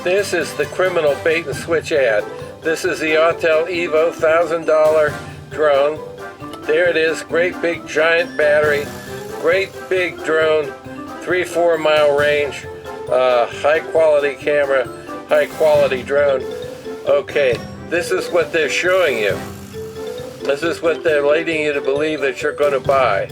This is the criminal bait and switch ad. This is the Autel Evo $1,000 drone. There it is, great big giant battery, great big drone, 3-4 mile range, high quality camera, high quality drone. Okay, this is what they're showing you. This is what they're leading you to believe that you're going to buy.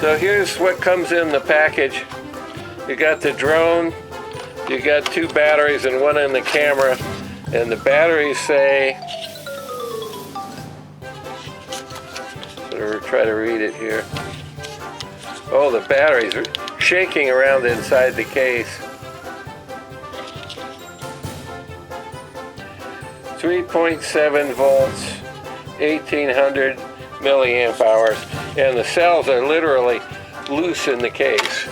So here's what comes in the package. You got the drone, you got 2 batteries and 1 in the camera, and the batteries say, try to read it here. Oh, the batteries are shaking around inside the case. 3.7 volts, 1800 milliamp hours, and the cells are literally loose in the case.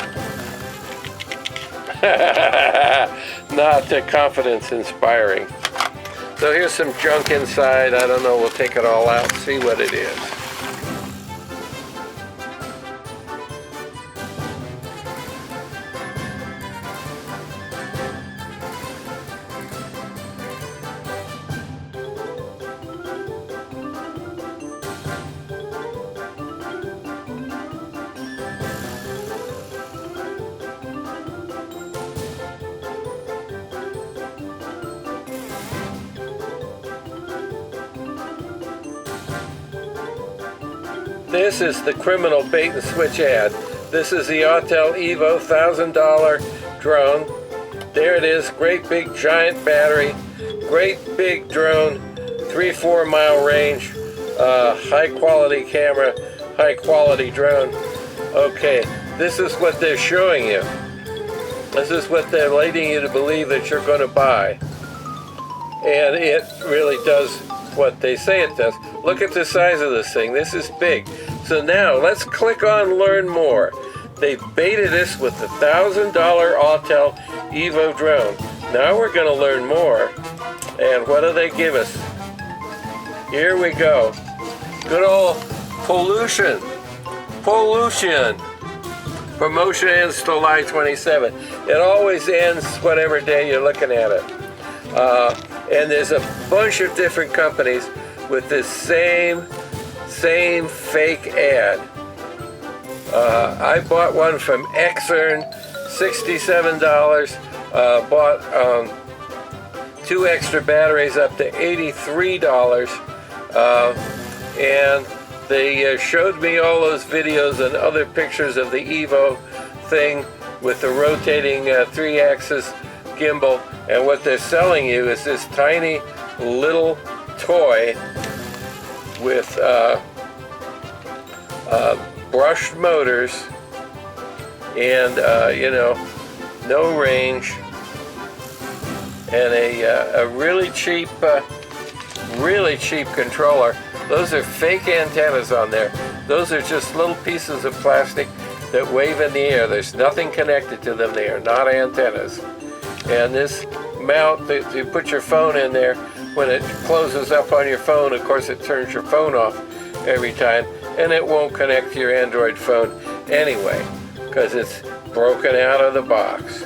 Not confidence inspiring. So here's some junk inside. I don't know, we'll take it all out and see what it is. This is the criminal bait and switch ad. This is the Autel Evo $1,000 drone. There it is, great big giant battery, great big drone, 3-4 mile range, high quality camera, high quality drone. Okay, this is what they're showing you. This is what they're leading you to believe that you're going to buy. And it really does what they say it does. Look at the size of this thing. This is big. So now let's click on Learn More. They baited us with the $1,000 Autel Evo drone. Now we're going to learn more. And what do they give us? Here we go. Good old pollution. Pollution. Promotion ends July 27. It always ends whatever day you're looking at it. And there's a bunch of different companies with this same fake ad. I bought one from Exern, $67. Bought 2 extra batteries up to $83. And they showed me all those videos and other pictures of the Evo thing with the rotating 3-axis gimbal. And what they're selling you is this tiny little toy with brushed motors and no range, and a really cheap controller. Those are fake antennas on there. Those are just little pieces of plastic that wave in the air. There's nothing connected to them. They are not antennas. And this mount that you put your phone in there, when it closes up on your phone, of course it turns your phone off every time, and it won't connect to your Android phone anyway, because it's broken out of the box.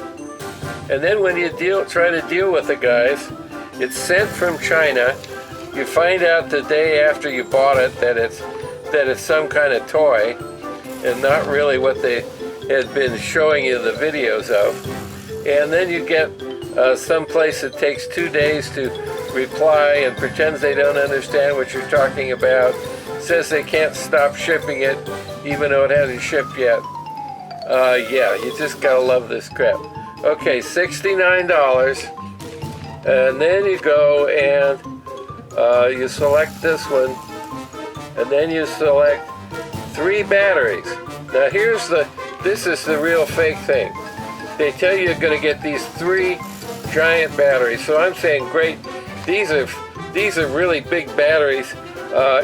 And then when you try to deal with the guys, it's sent from China. You find out the day after you bought it that it's some kind of toy and not really what they had been showing you the videos of. And then you get some place that takes 2 days to reply and pretends they don't understand what you're talking about, says they can't stop shipping it even though it hasn't shipped yet. Yeah, you just gotta love this crap. Okay, $69, and then you go and you select this one, and then you select 3 batteries. Now this is the real fake thing. They tell you you're going to get these 3 giant batteries. So I'm saying, great, these are really big batteries.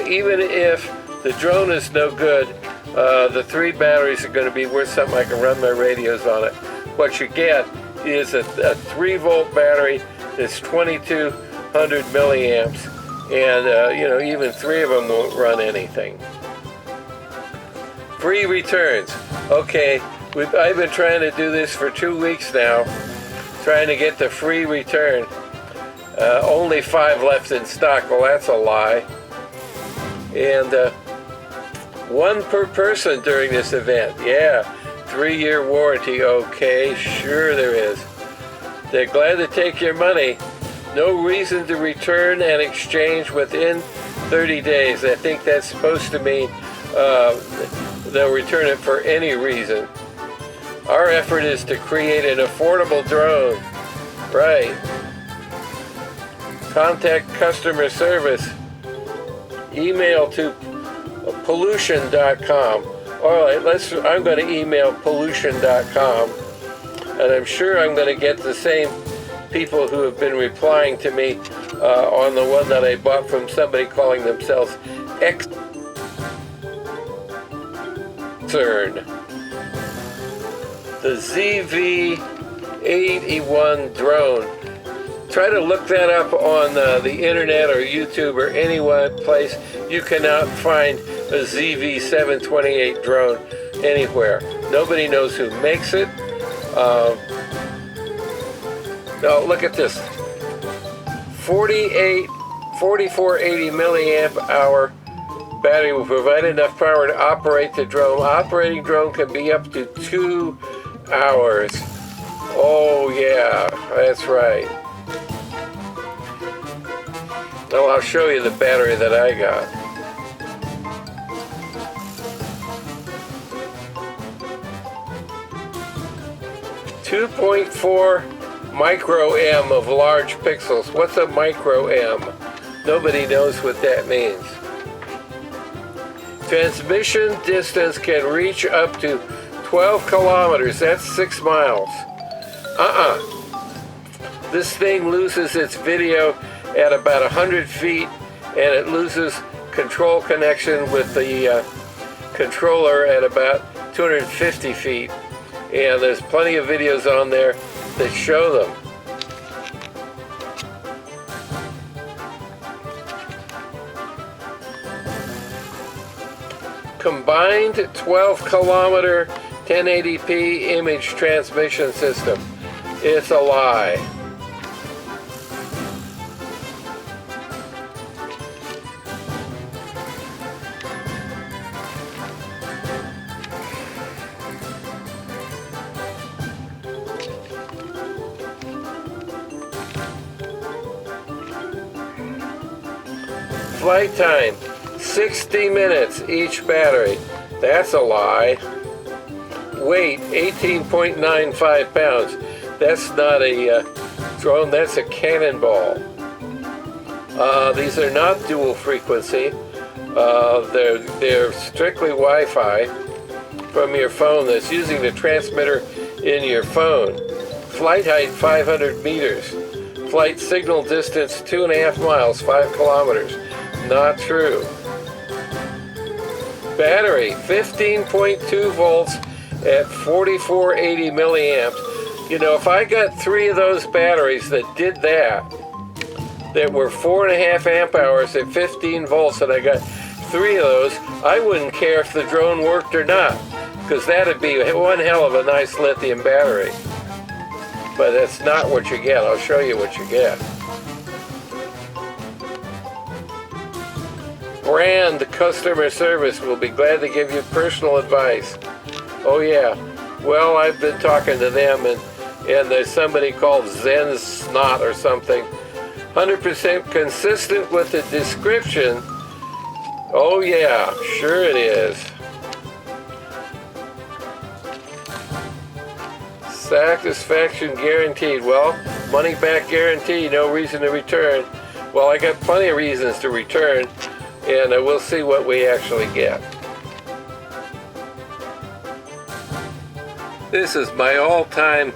Even if the drone is no good, the 3 batteries are going to be worth something. I can run my radios on it. What you get is a 3-volt battery that's 2200 milliamps, and even 3 of them won't run anything. Free returns. Okay, I've been trying to do this for 2 weeks now, trying to get the free return. Only 5 left in stock. Well, that's a lie. And 1 per person during this event. Yeah, 3-year warranty. Okay, sure there is. They're glad to take your money. No reason to return and exchange within 30 days. I think that's supposed to mean they'll return it for any reason. Our effort is to create an affordable drone. Right. Contact customer service. Email to pollution.com. All right, I'm going to email pollution.com, and I'm sure I'm going to get the same people who have been replying to me on the one that I bought from somebody calling themselves Concern. The ZV-81 drone. Try to look that up on the internet or YouTube or any place. You cannot find a ZV-728 drone anywhere. Nobody knows who makes it. Now look at this. 4480 milliamp hour battery will provide enough power to operate the drone. Operating drone can be up to 2 hours. Oh yeah, that's right. Well, I'll show you the battery that I got. .4 micro M of large pixels. What's a micro M? Nobody knows what that means. Transmission distance can reach up to 12 kilometers. That's 6 miles. This thing loses its video at about 100 feet, and it loses control connection with the controller at about 250 feet. And there's plenty of videos on there that show them. Combined 12-kilometer 1080p image transmission system. It's a lie. Flight time, 60 minutes each battery. That's a lie. Weight, 18.95 pounds. That's not a drone, that's a cannonball. These are not dual frequency. They're strictly Wi-Fi from your phone that's using the transmitter in your phone. Flight height, 500 meters. Flight signal distance, 2.5 miles, 5 kilometers. Not true. Battery, 15.2 volts at 4480 milliamps. You know, if I got 3 of those batteries that did that were 4.5 amp hours at 15 volts, and I got 3 of those, I wouldn't care if the drone worked or not, because that'd be one hell of a nice lithium battery. But that's not what you get. I'll show you what you get. Brand customer service will be glad to give you personal advice. Oh yeah. Well, I've been talking to them, and there's somebody called Zen Snot or something. 100% consistent with the description. Oh yeah, sure it is. Satisfaction guaranteed. Well, money back guarantee, no reason to return. Well, I got plenty of reasons to return, and we'll see what we actually get. This is my all-time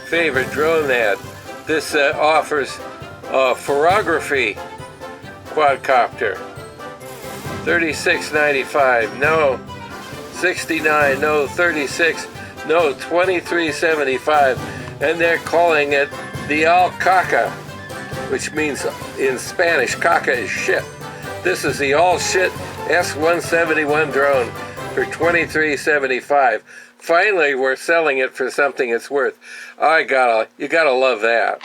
favorite drone ad. This offers a photography quadcopter. $36.95. No. $69. No. $36. No. $23.75. And they're calling it the Alcaca, which means in Spanish, caca is shit. This is the all shit S-171 drone for $23.75. Finally, we're selling it for something it's worth. You gotta love that.